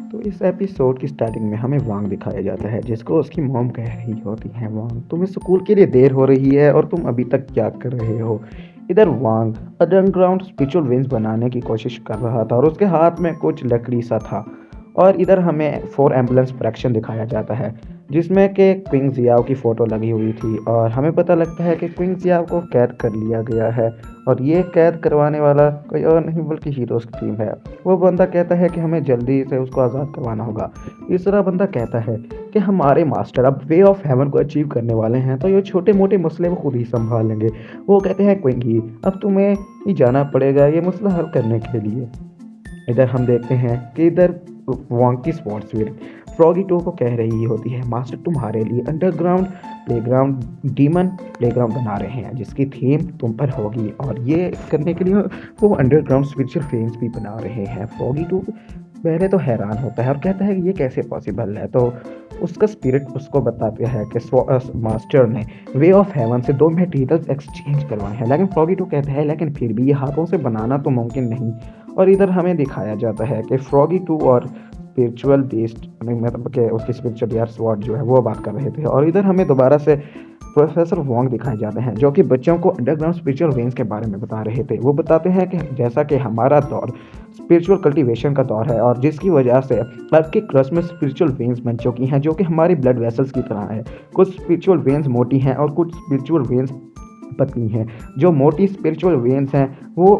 तो इस एपिसोड की स्टार्टिंग में हमें वांग दिखाया जाता है जिसको उसकी मॉम कह रही होती है, वांग तुम्हें स्कूल के लिए देर हो रही है और तुम अभी तक क्या कर रहे हो। इधर वांग अंडरग्राउंड स्पिरिचुअल विंग्स बनाने की कोशिश कर रहा था और उसके हाथ में कुछ लकड़ी सा था। और इधर हमें फोर एम्बुलेंस फ्रैक्शन दिखाया जाता है जिसमें कि क्विंग जियाओ की फ़ोटो लगी हुई थी और हमें पता लगता है कि क्विंग जियाओ को कैद कर लिया गया है। और ये कैद करवाने वाला कोई और नहीं बल्कि हीरोज़ की टीम है। वो बंदा कहता है कि हमें जल्दी से उसको आज़ाद करवाना होगा। तीसरा बंदा कहता है कि हमारे मास्टर अब वे ऑफ हेवन को अचीव करने वाले हैं तो ये छोटे मोटे मसले वो खुद ही संभाल लेंगे। वो कहते हैं क्विंगी अब तुम्हें ही जाना पड़ेगा ये मसला हल करने के लिए। इधर हम देखते हैं कि इधर वॉन्ग की स्पोर्ट्सवीर फ्रॉगी टो को कह रही होती है, मास्टर तुम्हारे लिए अंडरग्राउंड प्लेग्राउंड डीमन प्लेग्राउंड बना रहे हैं जिसकी थीम तुम पर होगी और ये करने के लिए वो अंडरग्राउंड स्पिरिचुअल फेम्स भी बना रहे हैं। फ्रॉगी टो पहले तो हैरान होता है और कहता है कि ये कैसे पॉसिबल है। तो उसका स्पिरिट उसको बताते हैं कि मास्टर ने वे ऑफ हेवन से दो मटेरियल्स एक्सचेंज करवाए हैं, लेकिन फ्रॉगी टू कहता है लेकिन फिर भी ये हाथों से बनाना तो मुमकिन नहीं। और इधर हमें दिखाया जाता है कि फ्रॉगी टू और स्पिरिचुअल बेस्ड मतलब कि उसकी स्पिरिचुअल यार स्वॉर्ड जो है वो बात कर रहे थे। और इधर हमें दोबारा से प्रोफेसर वोंग दिखाए जाते हैं जो कि बच्चों को अंडरग्राउंड स्पिरिचुअल वेन्स के बारे में बता रहे थे। वो बताते हैं कि जैसा कि हमारा दौर स्पिरिचुअल कल्टीवेशन का दौर है और जिसकी वजह से अर्थ की क्रस्ट में स्पिरिचुअल वेन्स बन चुकी हैं जो कि हमारी ब्लड वेसल्स की तरह है। कुछ स्पिरिचुअल वेन्स मोटी हैं और कुछ स्पिरिचुअल वेन्स पतली हैं। जो मोटी स्पिरिचुअल वेन्स हैं वो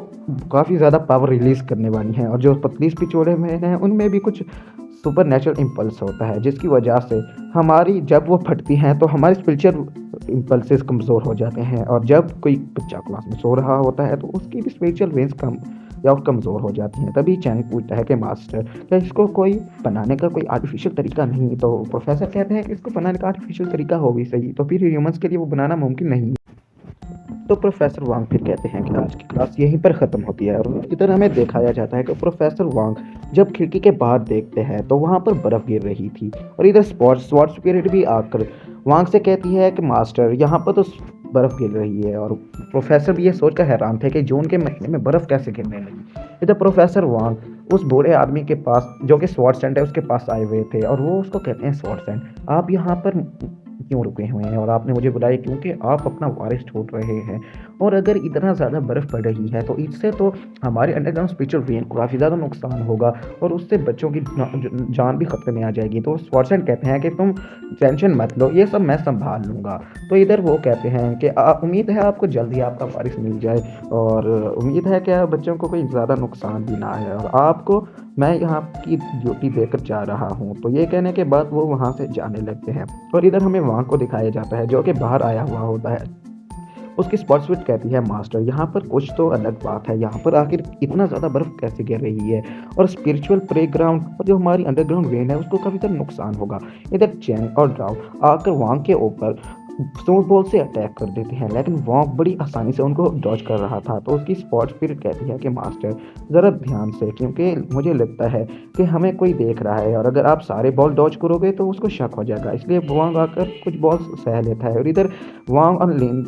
काफ़ी ज़्यादा पावर रिलीज़ करने वाली हैं और जो पतली स्पिरिचुअल वेन हैं उनमें भी कुछ सुपर नेचुरल इम्पल्स होता है जिसकी वजह से हमारी जब वो फटती हैं तो हमारे स्पिरिचुअल इम्पल्सेस कमज़ोर हो जाते हैं। और जब कोई बच्चा क्लास में सो रहा होता है तो उसकी भी स्पिरिचुअल वेन्स कम या कमज़ोर हो जाती हैं। तभी चैंग पूछता है कि मास्टर क्या इसको कोई बनाने का कोई आर्टिफिशियल तरीका नहीं। तो प्रोफेसर कहते हैं कि इसको बनाने का आर्टिफिशियल तरीका हो भी सही तो फिर ह्यूमंस के लिए वो बनाना मुमकिन नहीं है। तो प्रोफेसर वांग फिर कहते हैं कि आज की क्लास यहीं पर ख़त्म होती है। और इधर हमें दिखाया जाता है कि प्रोफेसर वांग जब खिड़की के बाहर देखते हैं तो वहाँ पर बर्फ़ गिर रही थी। और इधर स्वॉर्ड स्पिरिट भी आकर वांग से कहती है कि मास्टर यहाँ पर तो बर्फ़ गिर रही है। और प्रोफेसर भी ये सोचकर हैरान थे कि जून के महीने में बर्फ़ कैसे गिरने लगी। इधर प्रोफेसर वांग उस बूढ़े आदमी के पास जो कि स्वॉर्ड सेंट है उसके पास आए हुए थे और वो उसको कहते हैं, स्वॉर्ड सेंट आप यहाँ पर क्यों रुके हुए हैं और आपने मुझे बुलाया क्योंकि आप अपना वारिस ढूंढ रहे हैं। और अगर इतना ज़्यादा बर्फ़ पड़ रही है तो इससे तो हमारे अंडरग्राउंड स्पिरिचुअल वेन को काफ़ी ज़्यादा नुकसान होगा और उससे बच्चों की जान भी खतरे में आ जाएगी। तो स्वॉर्डसेंट कहते हैं कि तुम टेंशन मत लो, ये सब मैं संभाल लूँगा। तो इधर वो कहते हैं कि उम्मीद है आपको जल्दी आपका वारिस मिल जाए और उम्मीद है कि बच्चों को कोई ज़्यादा नुकसान भी ना है और आपको मैं यहाँ की ड्यूटी देकर जा रहा हूँ। तो ये कहने के बाद वो वहाँ से जाने लगते हैं। और इधर हमें वहाँ को दिखाया जाता है जो कि बाहर आया हुआ होता है। उसकी स्पॉट्सविट कहती है, मास्टर यहाँ पर कुछ तो अलग बात है, यहाँ पर आखिर इतना ज़्यादा बर्फ़ कैसे गिर रही है और स्पिरिचुअल प्लेग्राउंड और जो हमारी अंडरग्राउंड वेन है उसको काफ़ी ज़्यादा नुकसान होगा। इधर चैंग और ड्राउ आकर वांग के ऊपर स्नोबॉल बॉल से अटैक कर देते हैं लेकिन वांग बड़ी आसानी से उनको डॉज कर रहा था। तो उसकी स्पॉट स्पिरिट कहती है कि मास्टर ज़रा ध्यान से, क्योंकि मुझे लगता है कि हमें कोई देख रहा है और अगर आप सारे बॉल डॉज करोगे तो उसको शक हो जाएगा, इसलिए वांग आकर कुछ बॉल सह लेता है। और इधर वांग और लिन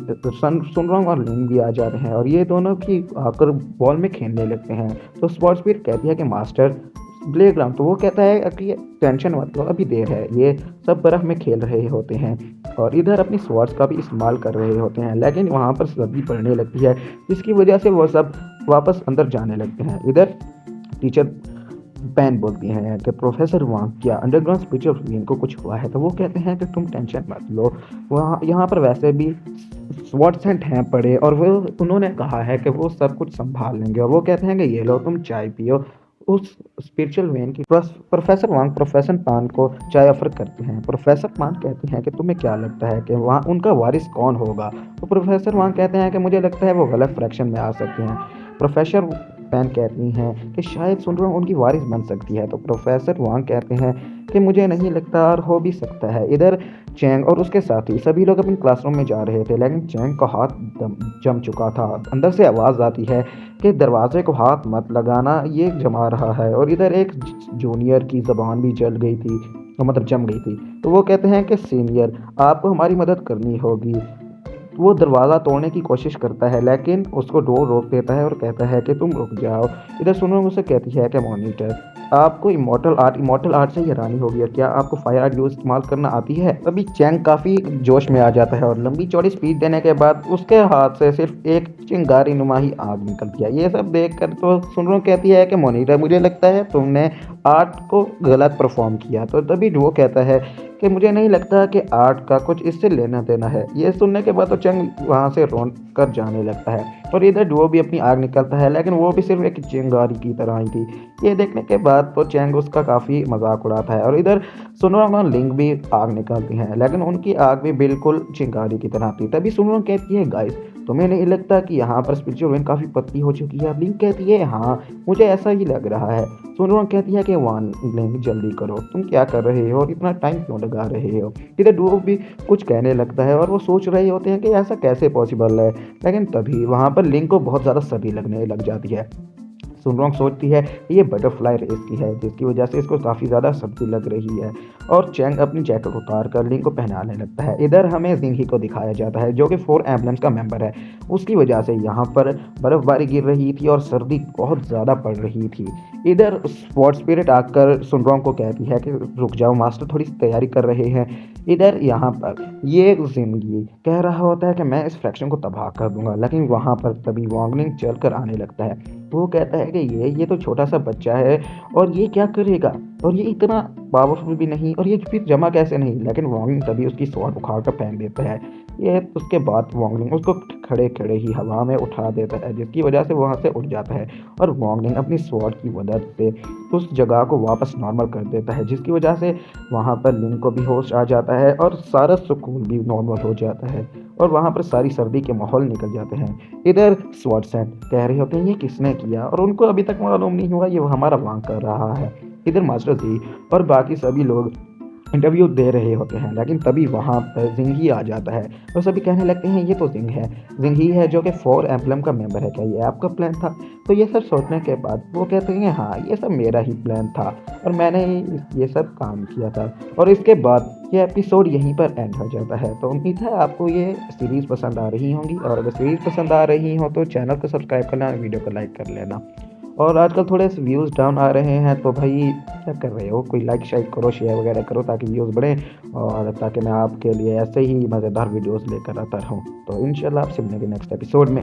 सुनरोंग और लिन भी आ जाते हैं और ये दोनों की आकर बॉल में खेलने लगते हैं। तो स्पॉट स्पिरिट कहती है कि मास्टर प्ले ग्राउंड, तो वो कहता है कि टेंशन मत लो अभी देर है, ये सब बर्फ़ में खेल रहे होते हैं और इधर अपनी स्वॉर्ड्स का भी इस्तेमाल कर रहे होते हैं। लेकिन वहाँ पर सर्दी पड़ने लगती है जिसकी वजह से वो सब वापस अंदर जाने लगते हैं। इधर टीचर पैन बोलती हैं कि प्रोफेसर वांग क्या अंडरग्राउंड स्पिरिचुअल वेन को कुछ हुआ है। तो वो कहते हैं कि तुम टेंशन मत लो, वहाँ यहाँ पर वैसे भी स्वॉर्डसेंट हैं पड़े और वो उन्होंने कहा है कि वो सब कुछ संभाल लेंगे। और वो कहते हैं कि ये लो तुम चाय पियो। उस स्पिरिचुअल वेन की प्रोफेसर वांग प्रोफेसर पान को चाय ऑफर करते हैं। प्रोफेसर पान कहते हैं कि तुम्हें क्या लगता है कि वहाँ उनका वारिस कौन होगा। तो प्रोफेसर वांग कहते हैं कि मुझे लगता है वो गलत फ्रैक्शन में आ सकते हैं। प्रोफेसर पैन कहती हैं कि शायद सुनरोंग उनकी वारिस बन सकती है। तो प्रोफेसर वांग कहते हैं कि मुझे नहीं लगता और हो भी सकता है। इधर चैंग और उसके साथी सभी लोग अपने क्लासरूम में जा रहे थे लेकिन चैंग का हाथ जम चुका था। अंदर से आवाज़ आती है कि दरवाजे को हाथ मत लगाना, ये जमा रहा है। और इधर एक जूनियर की ज़बान भी जल गई थी, मतलब जम गई थी। तो वो कहते हैं कि सीनियर आपको हमारी मदद करनी होगी। वो दरवाज़ा तोड़ने की कोशिश करता है लेकिन उसको डोर रोक देता है और कहता है कि तुम रुक जाओ। इधर सुनो उसे कहती है कि मॉनिटर आपको इमॉर्टल आर्ट से हैरानी होगी, और क्या आपको फायर आर्ट यूज इस्तेमाल करना आती है? तभी चैंग काफी जोश में आ जाता है और लंबी चौड़ी स्पीच देने के बाद उसके हाथ से सिर्फ एक चिंगारी नुमा ही आग निकलती है। ये सब देखकर तो सुनरो कहती है कि मोनिका, मुझे लगता है तुमने आर्ट को गलत परफॉर्म किया। तो तभी वो कहता है कि मुझे नहीं लगता कि आर्ट का कुछ इससे लेना देना है। ये सुनने के बाद तो चंग वहाँ से रोन कर जाने लगता है, और इधर डुओ भी अपनी आग निकलता है, लेकिन वो भी सिर्फ एक चिंगारी की तरह ही थी। ये देखने के बाद तो चैंग उसका काफ़ी मजाक उड़ाता है, और इधर सुनरोंग और लिंग भी आग निकालती हैं, लेकिन उनकी आग भी बिल्कुल चिंगारी की तरह थी। तभी सुनरोंग कहती है, गाइस तुम्हें नहीं लगता कि यहाँ पर स्पिरिचुअल विंड काफ़ी पतली हो चुकी है? लिंग कहती है, हाँ मुझे ऐसा ही लग रहा है। सुनरोंग कहती है कि वान लिंग जल्दी करो, तुम क्या कर रहे हो और इतना टाइम क्यों लगा रहे हो? इधर डुओ भी कुछ कहने लगता है, और वो सोच रहे होते हैं कि ऐसा कैसे पॉसिबल है, लेकिन तभी वहाँ पर लिंग को बहुत ज़्यादा सर्दी लगने लग जाती है। सुनरोंग सोचती है कि ये बटरफ्लाई रेस की है, जिसकी वजह से इसको काफ़ी ज़्यादा सर्दी लग रही है, और चैंग अपनी जैकेट उतार कर लिंग को पहनाने लगता है। इधर हमें जिंगी को दिखाया जाता है, जो कि 4 एम्बलम्स का मेंबर है। उसकी वजह से यहाँ पर बर्फबारी गिर रही थी और सर्दी बहुत ज़्यादा पड़ रही थी। इधर स्पॉट स्पिरिट आकर सुनरोंग को कहती है कि रुक जाओ मास्टर, थोड़ी सी तैयारी कर रहे हैं। इधर यहाँ पर ये जिंदगी कह रहा होता है कि मैं इस फ्रैक्शन को तबाह कर दूंगा, लेकिन वहाँ पर तभी वांगलिंग चल कर आने लगता है। वो कहता है कि ये तो छोटा सा बच्चा है, और ये क्या करेगा, और ये इतना पावरफुल भी नहीं, और ये फिर जमा कैसे नहीं। लेकिन वांगलिंग तभी उसकी स्वॉर्ड उखाड़ कर फेंक देता है। ये उसके बाद वांगलिंग उसको खड़े खड़े ही हवा में उठा देता है, जिसकी वजह से वहाँ से उठ जाता है, और वांगलिंग अपनी स्वॉर्ड की मदद से उस जगह को वापस नॉर्मल कर देता है, जिसकी वजह से वहाँ पर लिंग को भी होश आ जाता है, और सारा सुकून भी नॉर्मल हो जाता है, और वहाँ पर सारी सर्दी के माहौल निकल जाते हैं। इधर स्वॉर्डसेट कह रहे होते हैं ये किसने किया, और उनको अभी तक मालूम नहीं हुआ, ये हमारा वांग कर रहा है। इधर मास्टर जी और बाकी सभी लोग इंटरव्यू दे रहे होते हैं, लेकिन तभी वहाँ पर जिंगी आ जाता है, और सभी कहने लगते हैं ये तो जिंग ही है जो कि 4 एम्बलम का मेंबर है, क्या ये आपका प्लान था? तो ये सब सोचने के बाद वो कहते हैं हाँ ये सब मेरा ही प्लान था, और मैंने ही ये सब काम किया था। और इसके बाद ये एपिसोड यहीं पर एंड हो जाता है। तो उम्मीद है आपको ये सीरीज़ पसंद आ रही होंगी, और अगर सीरीज़ पसंद आ रही हो तो चैनल को सब्सक्राइब करना, वीडियो को लाइक कर लेना। और आजकल थोड़े से व्यूज़ डाउन आ रहे हैं, तो भाई क्या कर रहे हो, कोई लाइक शाइक करो, शेयर वगैरह करो, ताकि व्यूज़ बढ़ें, और ताकि मैं आपके लिए ऐसे ही मज़ेदार वीडियोज़ लेकर आता रहूँ। तो इंशाल्लाह आपसे मिलेंगे नेक्स्ट एपिसोड में।